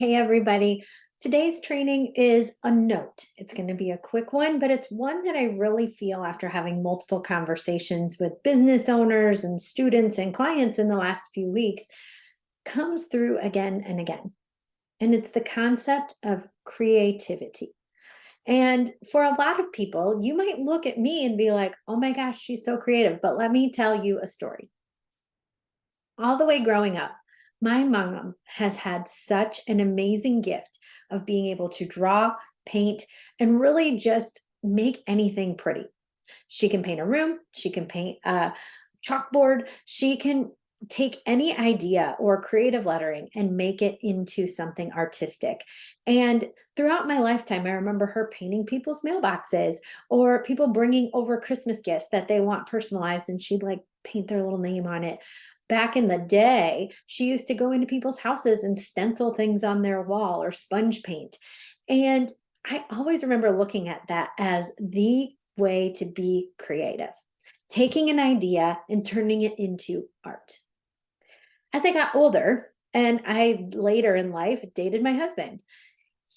Hey, everybody. Today's training is a note. It's going to be a quick one, but it's one that I really feel after having multiple conversations with business owners and students and clients in the last few weeks comes through again and again. And it's the concept of creativity. And for a lot of people, you might look at me and be like, oh my gosh, she's so creative. But let me tell you a story. All the way growing up, my mom has had such an amazing gift of being able to draw, paint, and really just make anything pretty. She can paint a room, she can paint a chalkboard, she can take any idea or creative lettering and make it into something artistic. And throughout my lifetime, I remember her painting people's mailboxes or people bringing over Christmas gifts that they want personalized, and she'd like paint their little name on it. Back in the day, she used to go into people's houses and stencil things on their wall or sponge paint. And I always remember looking at that as the way to be creative, taking an idea and turning it into art. As I got older, and I later in life dated my husband,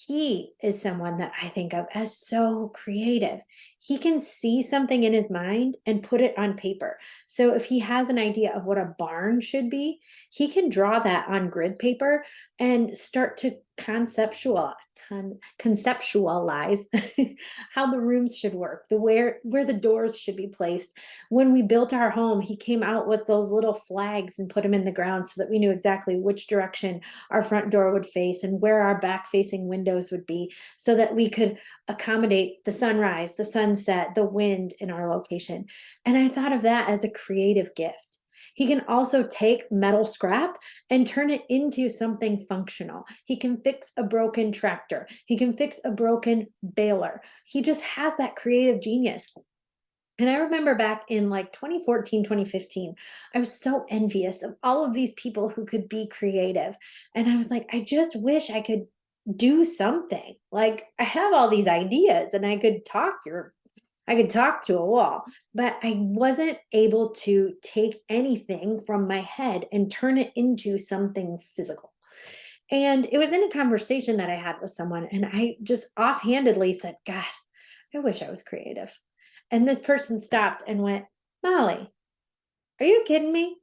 he is someone that I think of as so creative. He can see something in his mind and put it on paper. So if he has an idea of what a barn should be, he can draw that on grid paper and start to conceptualize how the rooms should work, the where the doors should be placed. When we built our home, he came out with those little flags and put them in the ground so that we knew exactly which direction our front door would face and where our back facing windows would be so that we could accommodate the sunrise, the sunset, the wind in our location. And I thought of that as a creative gift. He can also take metal scrap and turn it into something functional. He can fix a broken tractor. He can fix a broken baler. He just has that creative genius. And I remember back in like 2014, 2015, I was so envious of all of these people who could be creative. And I was like, I just wish I could do something. Like I have all these ideas and I could talk to a wall, but I wasn't able to take anything from my head and turn it into something physical. And it was in a conversation that I had with someone, and I just offhandedly said, God, I wish I was creative. And this person stopped and went, Molly, are you kidding me?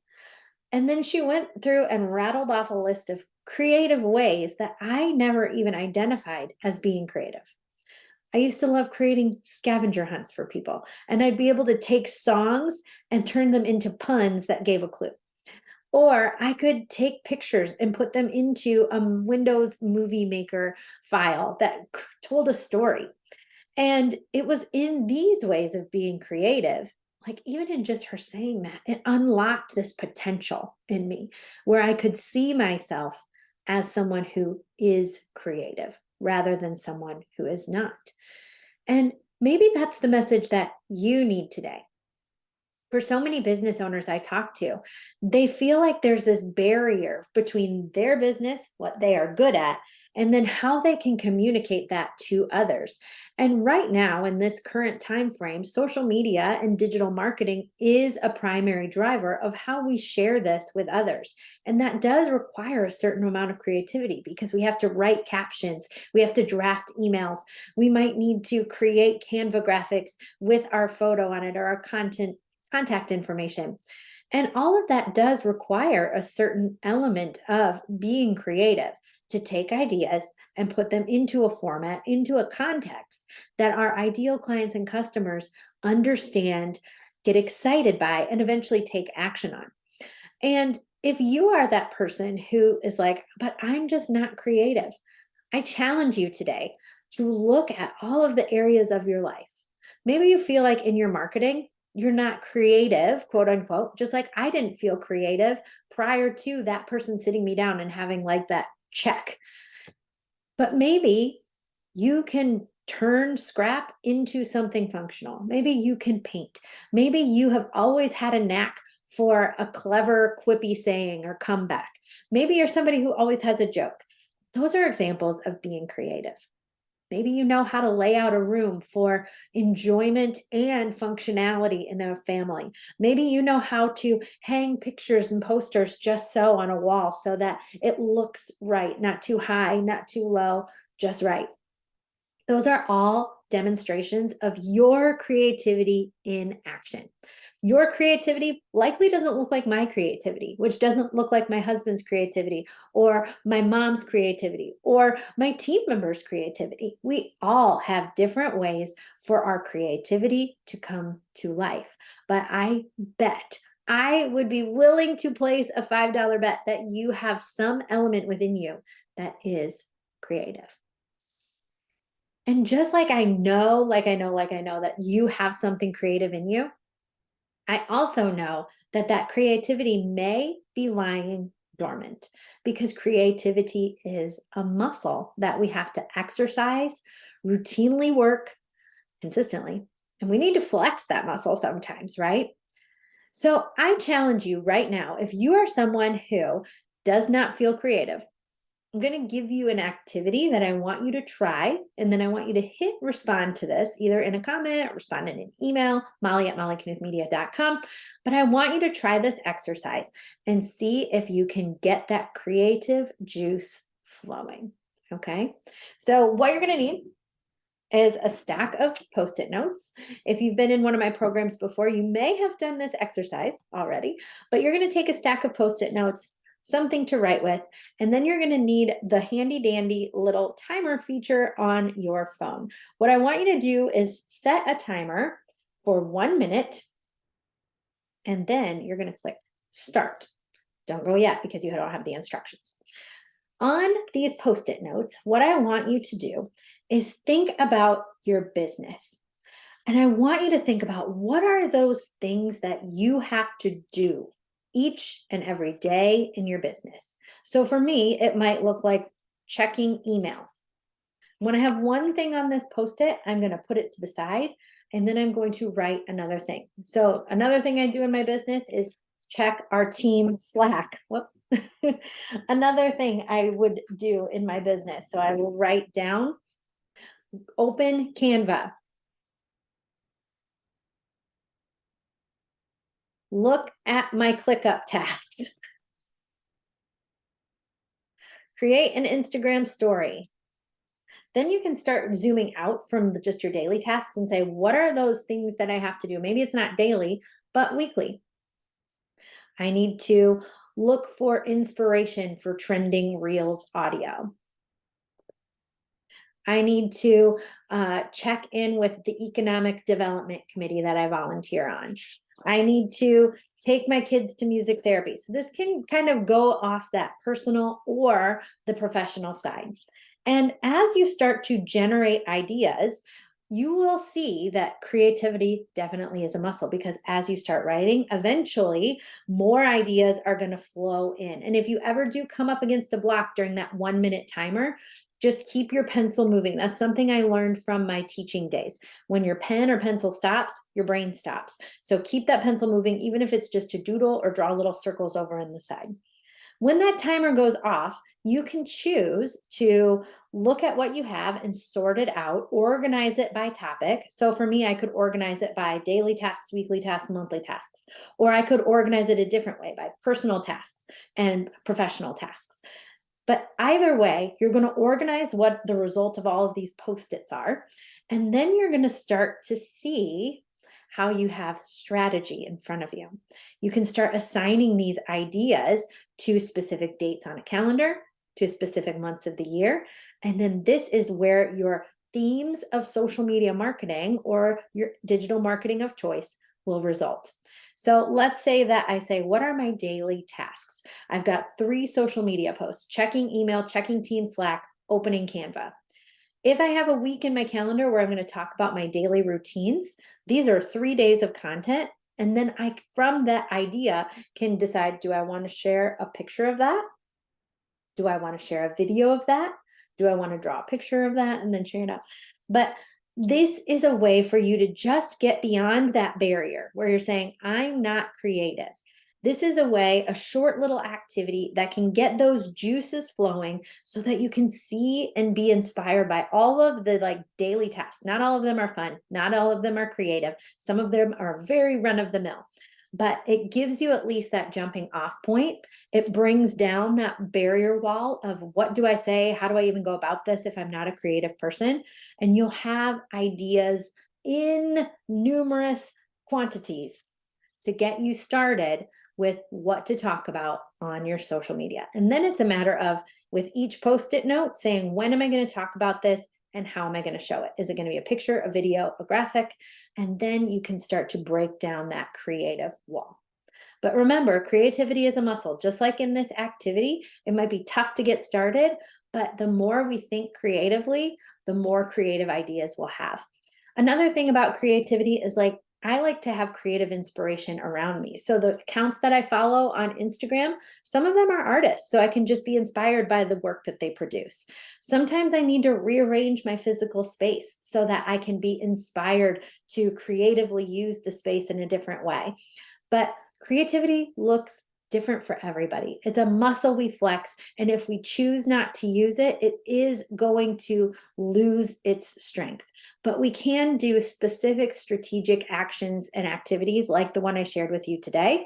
And then she went through and rattled off a list of creative ways that I never even identified as being creative. I used to love creating scavenger hunts for people, and I'd be able to take songs and turn them into puns that gave a clue. Or I could take pictures and put them into a Windows Movie Maker file that told a story. And it was in these ways of being creative, like even in just her saying that, it unlocked this potential in me where I could see myself as someone who is creative rather than someone who is not. And maybe that's the message that you need today. For so many business owners I talk to, they feel like there's this barrier between their business, what they are good at, and then how they can communicate that to others. And right now, in this current time frame, social media and digital marketing is a primary driver of how we share this with others. And that does require a certain amount of creativity because we have to write captions, we have to draft emails, we might need to create Canva graphics with our photo on it or our contact information. And all of that does require a certain element of being creative to take ideas and put them into a format, into a context that our ideal clients and customers understand, get excited by, and eventually take action on. And if you are that person who is like, but I'm just not creative, I challenge you today to look at all of the areas of your life. Maybe you feel like in your marketing, you're not creative, quote unquote, just like I didn't feel creative prior to that person sitting me down and having like that check. But maybe you can turn scrap into something functional. Maybe you can paint. Maybe you have always had a knack for a clever, quippy saying or comeback. Maybe you're somebody who always has a joke. Those are examples of being creative. Maybe you know how to lay out a room for enjoyment and functionality in a family. Maybe you know how to hang pictures and posters just so on a wall so that it looks right, not too high, not too low, just right. Those are all demonstrations of your creativity in action. Your creativity likely doesn't look like my creativity, which doesn't look like my husband's creativity or my mom's creativity or my team members' creativity. We all have different ways for our creativity to come to life. But I bet I would be willing to place a $5 bet that you have some element within you that is creative. And just like I know, that you have something creative in you, I also know that that creativity may be lying dormant because creativity is a muscle that we have to exercise, routinely work consistently, and we need to flex that muscle sometimes, right? So I challenge you right now, if you are someone who does not feel creative, I'm going to give you an activity that I want you to try, and then I want you to hit respond to this either in a comment or respond in an email, molly@mollyknuthmedia.com. But I want you to try this exercise and see if you can get that creative juice flowing. Okay. So, what you're going to need is a stack of Post-it notes. If you've been in one of my programs before, you may have done this exercise already, but you're going to take a stack of Post-it notes, something to write with, and then you're going to need the handy dandy little timer feature on your phone. What I want you to do is set a timer for 1 minute, and then you're going to click start. Don't go yet because you don't have the instructions. On these Post-it notes, what I want you to do is think about your business. And I want you to think about what are those things that you have to do each and every day in your business. So for me, it might look like checking email. When I have one thing on this Post-it, I'm going to put it to the side and then I'm going to write another thing. So another thing I do in my business is check our team Slack. Whoops. Another thing I would do in my business. So I will write down open Canva. Look at my ClickUp tasks. Create an Instagram story. Then you can start zooming out from just your daily tasks and say, what are those things that I have to do? Maybe it's not daily, but weekly. I need to look for inspiration for trending Reels audio. I need to check in with the Economic Development Committee that I volunteer on. I need to take my kids to music therapy. So this can kind of go off that personal or the professional side. And as you start to generate ideas, you will see that creativity definitely is a muscle because as you start writing, eventually more ideas are going to flow in. And if you ever do come up against a block during that 1 minute timer, just keep your pencil moving. That's something I learned from my teaching days. When your pen or pencil stops, your brain stops. So keep that pencil moving, even if it's just to doodle or draw little circles over in the side. When that timer goes off, you can choose to look at what you have and sort it out, organize it by topic. So for me, I could organize it by daily tasks, weekly tasks, monthly tasks, or I could organize it a different way by personal tasks and professional tasks. But either way, you're going to organize what the result of all of these Post-its are. And then you're going to start to see how you have strategy in front of you. You can start assigning these ideas to specific dates on a calendar, to specific months of the year. And then this is where your themes of social media marketing or your digital marketing of choice will result. So let's say that I say, what are my daily tasks? I've got 3 social media posts, checking email, checking Team Slack, opening Canva. If I have a week in my calendar where I'm going to talk about my daily routines, these are 3 days of content. And then I, from that idea, can decide, do I want to share a picture of that? Do I want to share a video of that? Do I want to draw a picture of that and then share it out? But this is a way for you to just get beyond that barrier where you're saying, I'm not creative. This is a way, a short little activity that can get those juices flowing so that you can see and be inspired by all of the like daily tasks. Not all of them are fun, not all of them are creative. Some of them are very run of the mill, but it gives you at least that jumping off point. It brings down that barrier wall of what do I say? How do I even go about this if I'm not a creative person? And you'll have ideas in numerous quantities to get you started with what to talk about on your social media. And then it's a matter of, with each post-it note, saying, when am I going to talk about this and how am I going to show it? Is it going to be a picture, a video, a graphic? And then you can start to break down that creative wall. But remember, creativity is a muscle. Just like in this activity, it might be tough to get started, but the more we think creatively, the more creative ideas we'll have. Another thing about creativity is, like, I like to have creative inspiration around me. So the accounts that I follow on Instagram, some of them are artists, so I can just be inspired by the work that they produce. Sometimes I need to rearrange my physical space so that I can be inspired to creatively use the space in a different way. But creativity looks different for everybody. It's a muscle we flex, and if we choose not to use it, it is going to lose its strength. But we can do specific strategic actions and activities like the one I shared with you today,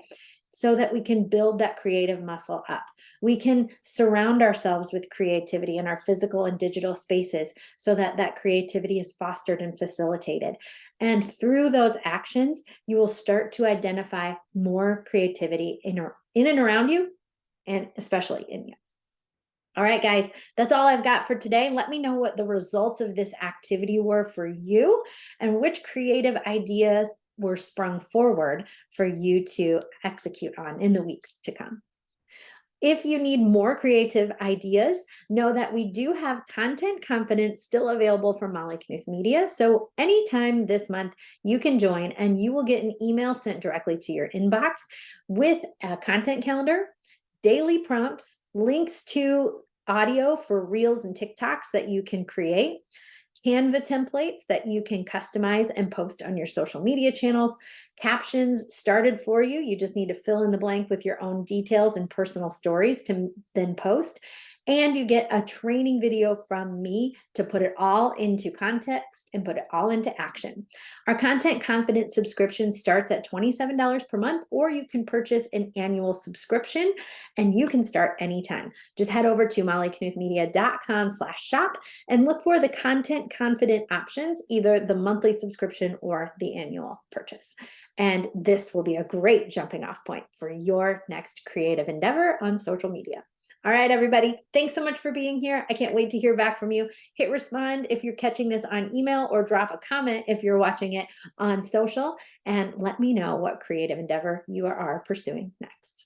so that we can build that creative muscle up. We can surround ourselves with creativity in our physical and digital spaces so that that creativity is fostered and facilitated. And through those actions, you will start to identify more creativity in and around you, and especially in you. All right, guys, that's all I've got for today. Let me know what the results of this activity were for you and which creative ideas were sprung forward for you to execute on in the weeks to come. If you need more creative ideas, know that we do have Content Confidence still available from Molly Knuth Media. So anytime this month, you can join and you will get an email sent directly to your inbox with a content calendar, daily prompts, links to audio for reels and TikToks that you can create, Canva templates that you can customize and post on your social media channels, captions started for you. You just need to fill in the blank with your own details and personal stories to then post. And you get a training video from me to put it all into context and put it all into action. Our Content Confidence subscription starts at $27 per month, or you can purchase an annual subscription and you can start anytime. Just head over to mollyknuthmedia.com/shop and look for the Content Confident options, either the monthly subscription or the annual purchase. And this will be a great jumping off point for your next creative endeavor on social media. All right, everybody, thanks so much for being here. I can't wait to hear back from you. Hit respond if you're catching this on email, or drop a comment if you're watching it on social, and let me know what creative endeavor you are pursuing next.